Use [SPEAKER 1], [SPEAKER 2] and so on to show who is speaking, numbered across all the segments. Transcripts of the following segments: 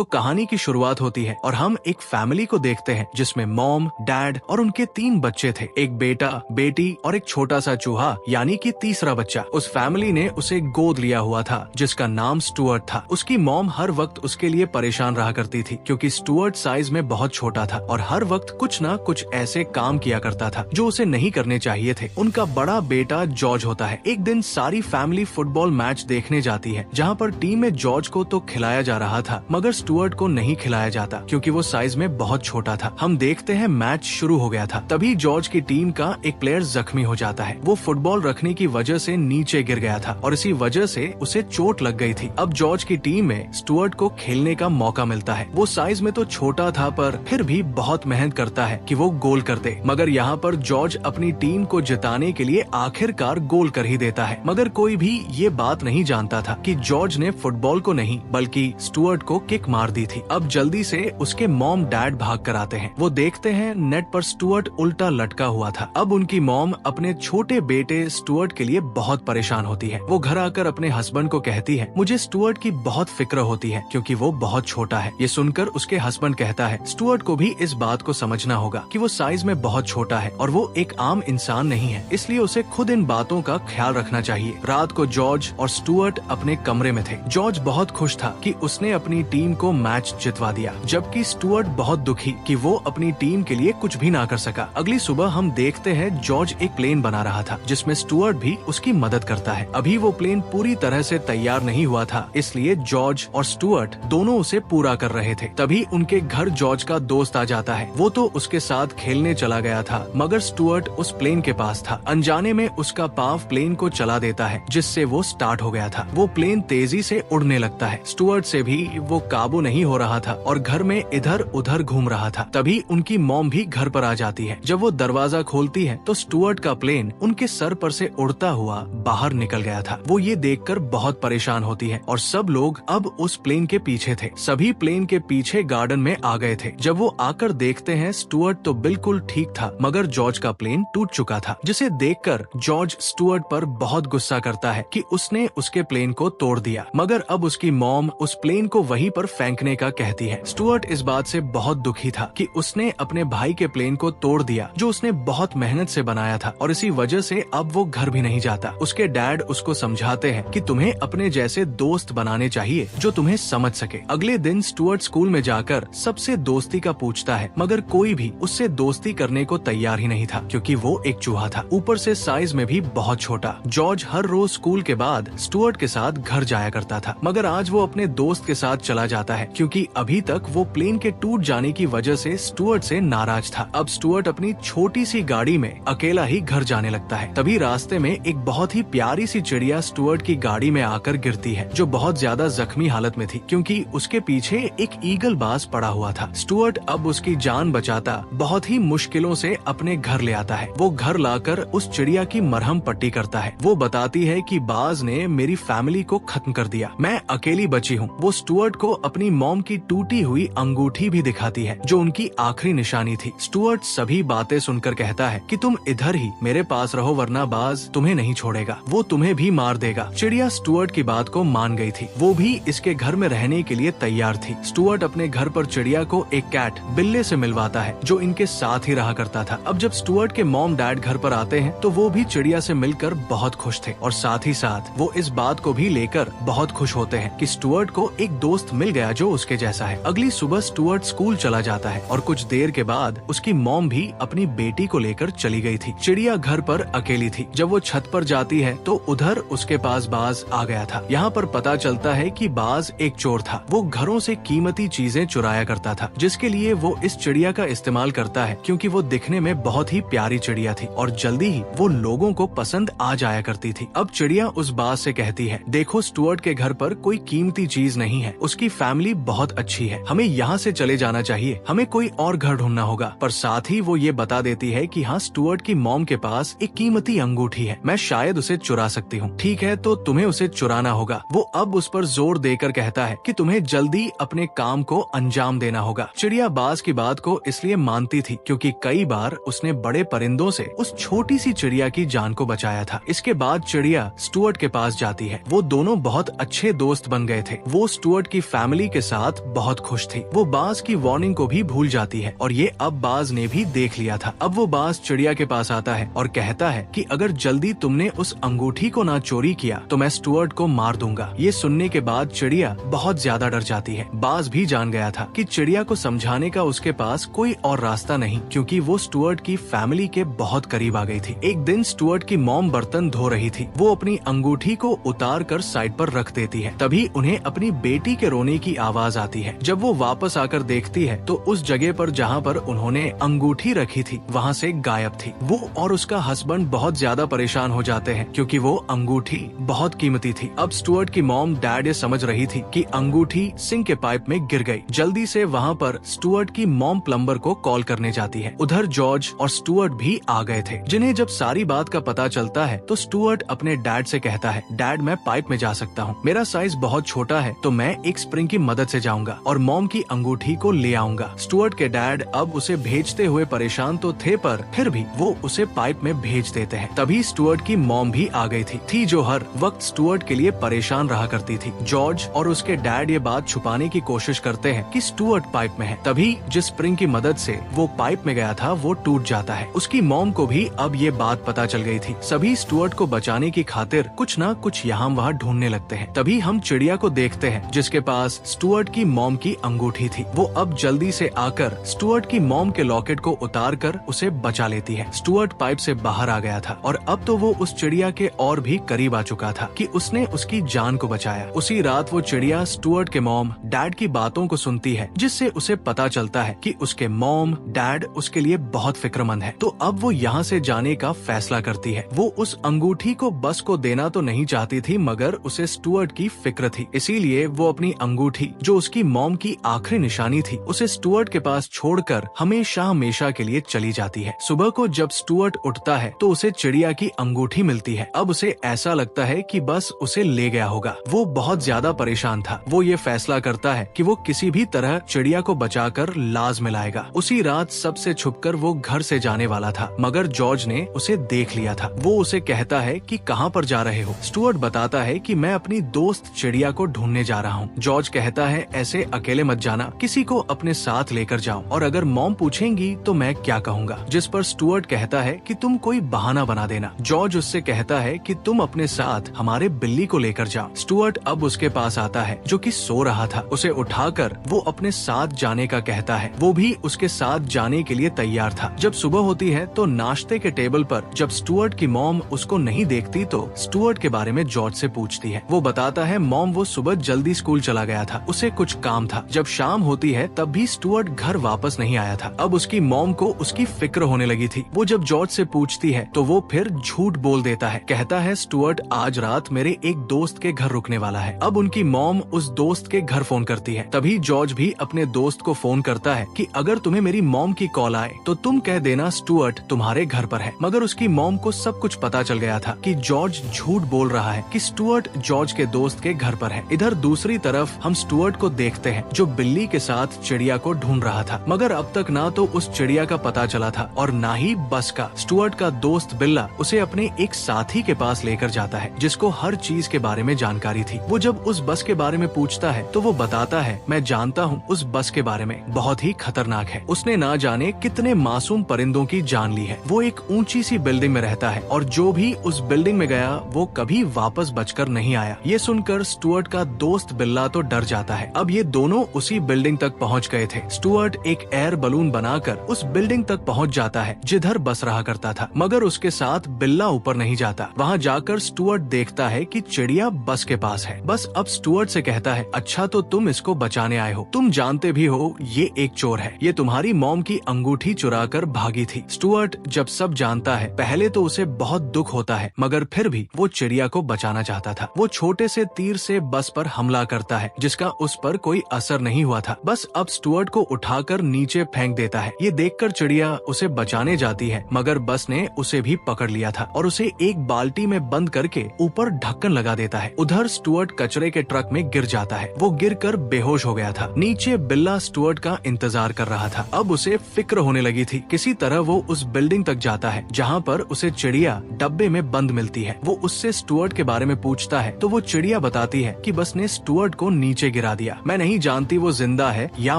[SPEAKER 1] तो कहानी की शुरुआत होती है और हम एक फैमिली को देखते हैं जिसमें मॉम, डैड और उनके 3 बच्चे थे, एक बेटा, बेटी और एक छोटा सा चूहा यानी कि तीसरा बच्चा। उस फैमिली ने उसे गोद लिया हुआ था जिसका नाम स्टुअर्ट था। उसकी मॉम हर वक्त उसके लिए परेशान रहा करती थी क्योंकि स्टुअर्ट साइज में बहुत छोटा था और हर वक्त कुछ न कुछ ऐसे काम किया करता था जो उसे नहीं करने चाहिए थे। उनका बड़ा बेटा जॉर्ज होता है। एक दिन सारी फैमिली फुटबॉल मैच देखने जाती है जहाँ पर टीम में जॉर्ज को तो खिलाया जा रहा था मगर स्टुअर्ट को नहीं खिलाया जाता क्योंकि वो साइज में बहुत छोटा था। हम देखते हैं मैच शुरू हो गया था। तभी जॉर्ज की टीम का एक प्लेयर जख्मी हो जाता है। वो फुटबॉल रखने की वजह से नीचे गिर गया था और इसी वजह से उसे चोट लग गई थी। अब जॉर्ज की टीम में स्टुअर्ट को खेलने का मौका मिलता है। वो साइज में तो छोटा था पर फिर भी बहुत मेहनत करता है कि वो गोल कर दे। मगर यहाँ पर जॉर्ज अपनी टीम को जिताने के लिए आखिरकार गोल कर ही देता है। मगर कोई भी ये बात नहीं जानता था कि जॉर्ज ने फुटबॉल को नहीं बल्कि स्टुअर्ट को किक मार दी थी। अब जल्दी से उसके मॉम डैड भाग कर आते हैं। वो देखते हैं नेट पर स्टुअर्ट उल्टा लटका हुआ था। अब उनकी मॉम अपने छोटे बेटे स्टुअर्ट के लिए बहुत परेशान होती है। वो घर आकर अपने हस्बैंड को कहती है, मुझे स्टुअर्ट की बहुत फिक्र होती है क्योंकि वो बहुत छोटा है। ये सुनकर उसके हस्बैंड कहता है, स्टुअर्ट को भी इस बात को समझना होगा कि वो साइज में बहुत छोटा है और वो एक आम इंसान नहीं है, इसलिए उसे खुद इन बातों का ख्याल रखना चाहिए। रात को जॉर्ज और स्टुअर्ट अपने कमरे में थे। जॉर्ज बहुत खुश था कि उसने अपनी टीम को मैच जितवा दिया, जबकि स्टुअर्ट बहुत दुखी कि वो अपनी टीम के लिए कुछ भी ना कर सका। अगली सुबह हम देखते हैं जॉर्ज एक प्लेन बना रहा था जिसमें स्टुअर्ट भी उसकी मदद करता है। अभी वो प्लेन पूरी तरह से तैयार नहीं हुआ था, इसलिए जॉर्ज और स्टुअर्ट दोनों उसे पूरा कर रहे थे। तभी उनके घर जॉर्ज का दोस्त आ जाता है। वो तो उसके साथ खेलने चला गया था मगर स्टुअर्ट उस प्लेन के पास था। अनजाने में उसका पाव प्लेन को चला देता है जिससे वो स्टार्ट हो गया था। वो प्लेन तेजी से उड़ने लगता है। स्टुअर्ट से भी वो काबू नहीं हो रहा था और घर में इधर उधर घूम रहा था। तभी उनकी मॉम भी घर पर आ जाती है। जब वो दरवाजा खोलती है तो स्टुअर्ट का प्लेन उनके सर पर से उड़ता हुआ बाहर निकल गया था। वो ये देखकर बहुत परेशान होती है और सब लोग अब उस प्लेन के पीछे थे। सभी प्लेन के पीछे गार्डन में आ गए थे। जब वो आकर देखते हैं स्टुअर्ट तो बिल्कुल ठीक था मगर जॉर्ज का प्लेन टूट चुका था, जिसे देखकर जॉर्ज स्टुअर्ट पर बहुत गुस्सा करता है कि उसने उसके प्लेन को तोड़ दिया। मगर अब उसकी मॉम उस प्लेन को वहीं पर फेंकने का कहती है। स्टुअर्ट इस बात से बहुत दुखी था कि उसने अपने भाई के प्लेन को तोड़ दिया जो उसने बहुत मेहनत से बनाया था और इसी वजह से अब वो घर भी नहीं जाता। उसके डैड उसको समझाते हैं कि तुम्हें अपने जैसे दोस्त बनाने चाहिए जो तुम्हें समझ सके। अगले दिन स्टुअर्ट स्कूल में जाकर सबसे दोस्ती का पूछता है मगर कोई भी उससे दोस्ती करने को तैयार ही नहीं था क्योंकि वो एक चूहा था, ऊपर से साइज में भी बहुत छोटा। जॉर्ज हर रोज स्कूल के बाद स्टुअर्ट के साथ घर जाया करता था मगर आज वो अपने दोस्त के साथ चला जाता है क्योंकि अभी तक वो प्लेन के टूट जाने की वजह से स्टुअर्ट से नाराज था। अब स्टुअर्ट अपनी छोटी सी गाड़ी में अकेला ही घर जाने लगता है। तभी रास्ते में एक बहुत ही प्यारी सी चिड़िया स्टुअर्ट की गाड़ी में आकर गिरती है जो बहुत ज्यादा जख्मी हालत में थी क्योंकि उसके पीछे एक ईगल बाज पड़ा हुआ था। स्टुअर्ट अब उसकी जान बचाता बहुत ही मुश्किलों से अपने घर ले आता है। वो घर लाकर उस चिड़िया की मरहम पट्टी करता है। वो बताती है कि बाज ने मेरी फैमिली को खत्म कर दिया, मैं अकेली बची हूँ। वो स्टुअर्ट को अपनी मॉम की टूटी हुई अंगूठी भी दिखाती है जो उनकी आखिरी निशानी थी। स्टुअर्ट सभी बातें सुनकर कहता है कि तुम इधर ही मेरे पास रहो वरना बाज तुम्हें नहीं छोड़ेगा, वो तुम्हें भी मार देगा। चिड़िया स्टुअर्ट की बात को मान गई थी। वो भी इसके घर में रहने के लिए तैयार थी। स्टुअर्ट अपने घर पर चिड़िया को एक कैट बिल्ले से मिलवाता है जो इनके साथ ही रहा करता था। अब जब स्टुअर्ट के मॉम डैड घर पर आते हैं तो वो भी चिड़िया से मिलकर बहुत खुश थे और साथ ही साथ वो इस बात को भी लेकर बहुत खुश होते हैं कि स्टुअर्ट को एक दोस्त मिल गया जो उसके जैसा है। अगली सुबह स्टुअर्ट स्कूल चला जाता है और कुछ देर के बाद उसकी मॉम भी अपनी बेटी को लेकर चली गई थी। चिड़िया घर पर अकेली थी। जब वो छत पर जाती है तो उधर उसके पास बाज आ गया था। यहाँ पर पता चलता है कि बाज एक चोर था। वो घरों से कीमती चीजें चुराया करता था जिसके लिए वो इस चिड़िया का इस्तेमाल करता है क्योंकि वो दिखने में बहुत ही प्यारी चिड़िया थी और जल्दी ही वो लोगों को पसंद आ जाया करती थी। अब चिड़िया उस बाज से कहती है, देखो स्टुअर्ट के घर पर कोई कीमती चीज नहीं है, उसकी फैमिली बहुत अच्छी है, हमें यहाँ से चले जाना चाहिए, हमें कोई और घर ढूंढना होगा। पर साथ ही वो ये बता देती है कि हाँ स्टुअर्ट की मॉम के पास एक कीमती अंगूठी है, मैं शायद उसे चुरा सकती हूँ। ठीक है तो तुम्हें उसे चुराना होगा। वो अब उस पर जोर देकर कहता है कि तुम्हें जल्दी अपने काम को अंजाम देना होगा। चिड़िया बाज की बात को इसलिए मानती थी क्योंकि कई बार उसने बड़े परिंदों से उस छोटी सी चिड़िया की जान को बचाया था। इसके बाद चिड़िया स्टुअर्ट के पास जाती है। वो दोनों बहुत अच्छे दोस्त बन गए थे। वो स्टुअर्ट की फैमिली के साथ बहुत खुश थी। वो बाज की वार्निंग को भी भूल जाती है और ये अब बाज ने भी देख लिया था। अब वो बाज चिड़िया के पास आता है और कहता है कि अगर जल्दी तुमने उस अंगूठी को ना चोरी किया तो मैं स्टुअर्ट को मार दूंगा। ये सुनने के बाद चिड़िया बहुत ज्यादा डर जाती है। बाज भी जान गया था कि चिड़िया को समझाने का उसके पास कोई और रास्ता नहीं, क्योंकि वो स्टुअर्ट की फैमिली के बहुत करीब आ गई थी। एक दिन स्टुअर्ट की मॉम बर्तन धो रही थी। वो अपनी अंगूठी को उतार कर साइड पर रख देती है। तभी उन्हें अपनी बेटी के रोने की आवाज आती है। जब वो वापस आकर देखती है तो उस जगह पर जहाँ पर उन्होंने अंगूठी रखी थी वहाँ से गायब थी। वो और उसका हस्बैंड बहुत ज्यादा परेशान हो जाते हैं क्योंकि वो अंगूठी बहुत कीमती थी। अब स्टुअर्ट की मॉम डैड ये समझ रही थी कि अंगूठी सिंक के पाइप में गिर गई। जल्दी से वहाँ पर स्टुअर्ट की मॉम प्लम्बर को कॉल करने जाती है। उधर जॉर्ज और स्टुअर्ट भी आ गए थे। जिन्हें जब सारी बात का पता चलता है तो स्टुअर्ट अपने डैड से कहता है, डैड मैं पाइप में जा सकता हूँ, मेरा साइज बहुत छोटा है तो मैं एक स्प्रिंग की मदद से जाऊंगा और मॉम की अंगूठी को ले आऊंगा। स्टुअर्ट के डैड अब उसे भेजते हुए परेशान तो थे पर फिर भी वो उसे पाइप में भेज देते हैं। तभी स्टुअर्ट की मॉम भी आ गई थी जो हर वक्त स्टुअर्ट के लिए परेशान रहा करती थी। जॉर्ज और उसके डैड ये बात छुपाने की कोशिश करते हैं कि स्टुअर्ट पाइप में है। तभी जिस स्प्रिंग की मदद से वो पाइप में गया था वो टूट जाता है। उसकी मॉम को भी अब ये बात पता चल गई थी। सभी स्टुअर्ट को बचाने की खातिर कुछ न कुछ यहाँ वहाँ ढूंढने लगते हैं। तभी हम चिड़िया को देखते हैं जिसके पास स्टुअर्ट की मॉम की अंगूठी थी। वो अब जल्दी से आकर स्टुअर्ट की मॉम के लॉकेट को उतार कर उसे बचा लेती है। स्टुअर्ट पाइप से बाहर आ गया था और अब तो वो उस चिड़िया के और भी करीब आ चुका था कि उसने उसकी जान को बचाया। उसी रात वो चिड़िया स्टुअर्ट के मॉम डैड की बातों को सुनती है, जिससे उसे पता चलता है कि उसके मॉम डैड उसके लिए बहुत फिक्रमंद है। तो अब वो यहाँ से जाने का फैसला करती है। वो उस अंगूठी को बस को देना तो नहीं चाहती थी, मगर उसे स्टुअर्ट की फिक्र थी। इसीलिए वो अपनी अंगूठी जो उसकी मॉम की आखिरी निशानी थी उसे स्टुअर्ट के पास छोड़कर हमेशा हमेशा के लिए चली जाती है। सुबह को जब स्टुअर्ट उठता है तो उसे चिड़िया की अंगूठी मिलती है। अब उसे ऐसा लगता है कि बस उसे ले गया होगा। वो बहुत ज्यादा परेशान था। वो ये फैसला करता है कि वो किसी भी तरह चिड़िया को बचाकर लाज में लाएगा। उसी रात सबसे छुपकर वो घर से जाने वाला था, मगर जॉर्ज ने उसे देख लिया था। वो उसे कहता है कि कहाँ पर जा रहे हो। स्टुअर्ट बताता है कि मैं अपनी दोस्त चिड़िया को ढूंढने जा रहा हूँ। जॉर्ज कहता है ऐसे अकेले मत जाना, किसी को अपने साथ लेकर जाओ, और अगर मॉम पूछेंगी तो मैं क्या कहूँगा। जिस पर स्टुअर्ट कहता है कि तुम कोई बहाना बना देना। जॉर्ज उससे कहता है कि तुम अपने साथ हमारे बिल्ली को लेकर जाओ। स्टुअर्ट अब उसके पास आता है जो कि सो रहा था। उसे उठाकर वो अपने साथ जाने का कहता है। वो भी उसके साथ जाने के लिए तैयार था। जब सुबह होती है तो नाश्ते के टेबल पर जब स्टुअर्ट की मॉम उसको नहीं देखती तो स्टुअर्ट के बारे में जॉर्ज से पूछती है। वो बताता है मॉम वो सुबह जल्दी स्कूल चला गया था, उसे कुछ काम था। जब शाम होती है तब भी स्टुअर्ट घर वापस नहीं आया था। अब उसकी मॉम को उसकी फिक्र होने लगी थी। वो जब जॉर्ज से पूछती है तो वो फिर झूठ बोल देता है। कहता है स्टुअर्ट आज रात मेरे एक दोस्त के घर रुकने वाला है। अब उनकी मॉम उस दोस्त के घर फोन करती है। तभी जॉर्ज भी अपने दोस्त को फोन करता है कि अगर तुम्हें मेरी मॉम की कॉल आए तो तुम कह देना स्टुअर्ट तुम्हारे घर पर है। मगर उसकी मॉम को सब कुछ पता चल गया था कि जॉर्ज झूठ बोल रहा है कि स्टुअर्ट जॉर्ज के दोस्त के घर पर है। इधर दूसरी तरफ हम स्टुअर्ट को देखते हैं जो बिल्ली के साथ चिड़िया को ढूंढ रहा था, मगर अब तक ना तो उस चिड़िया का पता चला था और ना ही बस का। स्टुअर्ट का दोस्त बिल्ला उसे अपने एक साथी के पास लेकर जाता है जिसको हर चीज के बारे में जानकारी थी। वो जब उस बस के बारे में पूछता है तो वो बताता है मैं जानता हूँ उस बस के बारे में, बहुत ही खतरनाक है। उसने ना जाने कितने मासूम परिंदों की जान ली है। वो एक ऊंची सी बिल्डिंग में रहता है और जो भी उस बिल्डिंग में गया वो कभी वापस बचकर नहीं आया। ये सुनकर स्टुअर्ट का दोस्त बिल्ला तो डर जाता है। अब ये दोनों उसी बिल्डिंग तक पहुँच गए थे। स्टुअर्ट एक एयर बलून बनाकर उस बिल्डिंग तक पहुँच जाता है जिधर बस रहा करता था, मगर उसके साथ बिल्ला ऊपर नहीं जाता। वहाँ जाकर स्टुअर्ट देखता है कि चिड़िया बस के पास है। बस अब स्टुअर्ट से कहता है अच्छा तो तुम इसको बचाने आए हो, तुम जानते भी हो ये एक चोर है, ये तुम्हारी मॉम की अंगूठी चुरा कर भागी थी। स्टुअर्ट जब सब जानता है पहले तो उसे बहुत दुख होता है, मगर फिर भी वो चिड़िया को बचाना चाहता था। वो छोटे से तीर से बस पर हमला करता है जिसका उस पर कोई असर नहीं हुआ था। बस अब स्टुअर्ट को उठाकर नीचे फेंक देता है। ये देखकर चिड़िया उसे बचाने जाती है, मगर बस ने उसे भी पकड़ लिया था और उसे एक बाल्टी में बंद करके ऊपर ढक्कन लगा देता है। उधर स्टुअर्ट कचरे के ट्रक में गिर जाता है। वो गिरकर बेहोश हो गया था। नीचे बिल्ला स्टुअर्ट का इंतजार कर रहा था। अब उसे फिक्र होने लगी थी। किसी तरह वो उस बिल्डिंग तक जाता है जहाँ पर उसे चिड़िया डब्बे में बंद मिलती है। वो उससे स्टुअर्ट के बारे में पूछता है तो वो चिड़िया बताती है कि बस ने स्टुअर्ट को नीचे नीचे गिरा दिया। मैं नहीं जानती वो जिंदा है या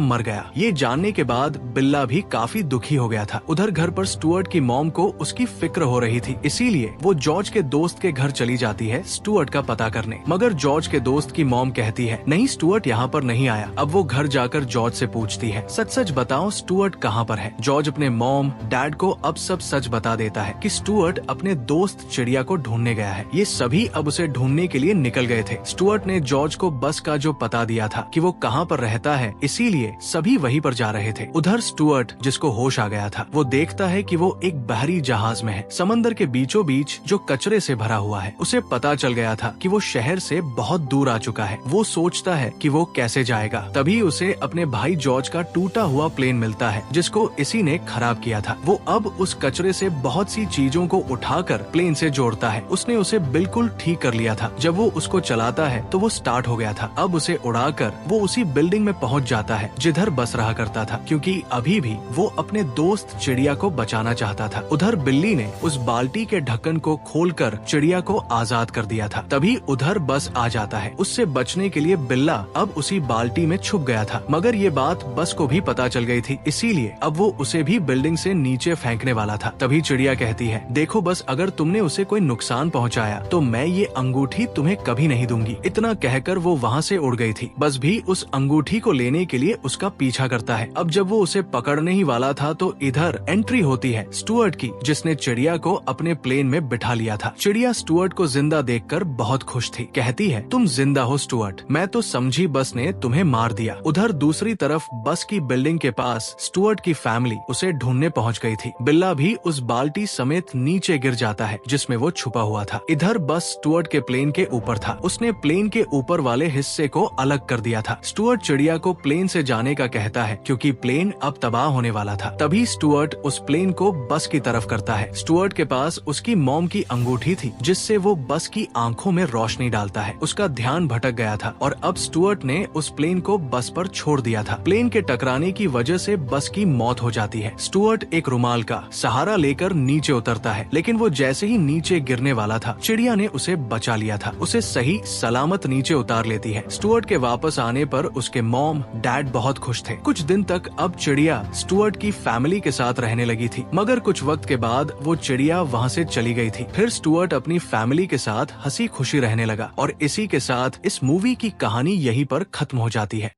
[SPEAKER 1] मर गया। ये जानने के बाद बिल्ला भी काफी दुखी हो गया था। उधर घर पर स्टुअर्ट की मॉम को उसकी फिक्र हो रही थी, इसीलिए वो जॉर्ज के दोस्त के घर चली जाती है स्टुअर्ट का पता करने। मगर जॉर्ज के दोस्त की मॉम कहती है नहीं, स्टुअर्ट यहाँ पर नहीं आया। अब वो घर जाकर जॉर्ज से पूछती है सच सच बताओ स्टुअर्ट कहाँ पर है। जॉर्ज अपने मॉम डैड को अब सब सच बता देता है कि स्टुअर्ट अपने दोस्त चिड़िया को ढूंढने गया है। ये सभी अब उसे ढूंढने के लिए निकल गए थे। स्टुअर्ट ने जॉर्ज को बस का जो पता दिया था कि वो कहाँ पर रहता है, इसीलिए सभी वहीं पर जा रहे थे। उधर स्टुअर्ट जिसको होश आ गया था, वो देखता है कि वो एक बहरी जहाज में है, समंदर के बीचों बीच जो कचरे से भरा हुआ है। उसे पता चल गया था कि वो शहर से बहुत दूर आ चुका है। वो सोचता है कि वो कैसे जाएगा। तभी उसे अपने भाई जॉर्ज का टूटा हुआ प्लेन मिलता है, जिसको इसी ने खराब किया था। वो अब उस कचरे से बहुत सी चीजों को उठाकर प्लेन से जोड़ता है। उसने उसे बिल्कुल ठीक कर लिया था। जब वो उसको चलाता है तो वो स्टार्ट हो गया था। अब उसे उड़ाकर वो उसी बिल्डिंग में पहुंच जाता है जिधर बस रहा करता था, क्योंकि अभी भी वो अपने दोस्त चिड़िया को बचाना चाहता था। उधर बिल्ली ने उस बाल्टी के ढक्कन को खोलकर चिड़िया को आजाद कर दिया था। तभी उधर बस आ जाता है। उससे बचने के लिए बिल्ला अब उसी बाल्टी में छुप गया था, मगर ये बात बस को भी पता चल गई थी, इसीलिए अब वो उसे भी बिल्डिंग से नीचे फेंकने वाला था। तभी चिड़िया कहती है देखो बस, अगर तुमने उसे कोई नुकसान पहुंचाया तो मैं ये अंगूठी तुम्हें कभी नहीं दूंगी। इतना कहकर वो वहाँ से उड़ गई थी। बस भी उस अंगूठी को लेने के लिए उसका पीछा करता है। अब जब वो उसे पकड़ने ही वाला था तो इधर एंट्री होती है स्टुअर्ट की, जिसने चिड़िया को अपने प्लेन में बिठा लिया था। चिड़िया स्टुअर्ट को जिंदा देखकर बहुत खुश थी। कहती है तुम जिंदा हो स्टुअर्ट, मैं तो समझी बस ने तुम्हें मार दिया। उधर दूसरी तरफ बस की बिल्डिंग के पास स्टुअर्ट की फैमिली उसे ढूंढने पहुंच गई थी। बिल्ला भी उस बाल्टी समेत नीचे गिर जाता है जिसमें वो छुपा हुआ था। इधर बस स्टुअर्ट के प्लेन के ऊपर था। उसने प्लेन के ऊपर वाले हिस्से को अलग कर दिया था। स्टुअर्ट चिड़िया को प्लेन से जाने का कहता है क्योंकि प्लेन अब तबाह होने वाला था। तभी स्टुअर्ट उस प्लेन को बस की तरफ करता है। स्टुअर्ट के पास उसकी मॉम की अंगूठी थी, जिससे वो बस की आंखों में रोशनी डालता है। उसका ध्यान भटक गया था और अब स्टुअर्ट ने उस प्लेन को बस पर छोड़ दिया था। प्लेन के टकराने की वजह से बस की मौत हो जाती है। स्टुअर्ट एक रुमाल का सहारा लेकर नीचे उतरता है, लेकिन वो जैसे ही नीचे गिरने वाला था, चिड़िया ने उसे बचा लिया था। उसे सही सलामत नीचे उतार लेती है। स्टुअर्ट के वापस आने पर उसके मॉम डैड बहुत खुश थे। कुछ दिन तक अब चिड़िया स्टुअर्ट की फैमिली के साथ रहने लगी थी, मगर कुछ वक्त के बाद वो चिड़िया वहाँ से चली गई थी। फिर स्टुअर्ट अपनी फैमिली के साथ हंसी खुशी रहने लगा और इसी के साथ इस मूवी की कहानी यहीं पर खत्म हो जाती है।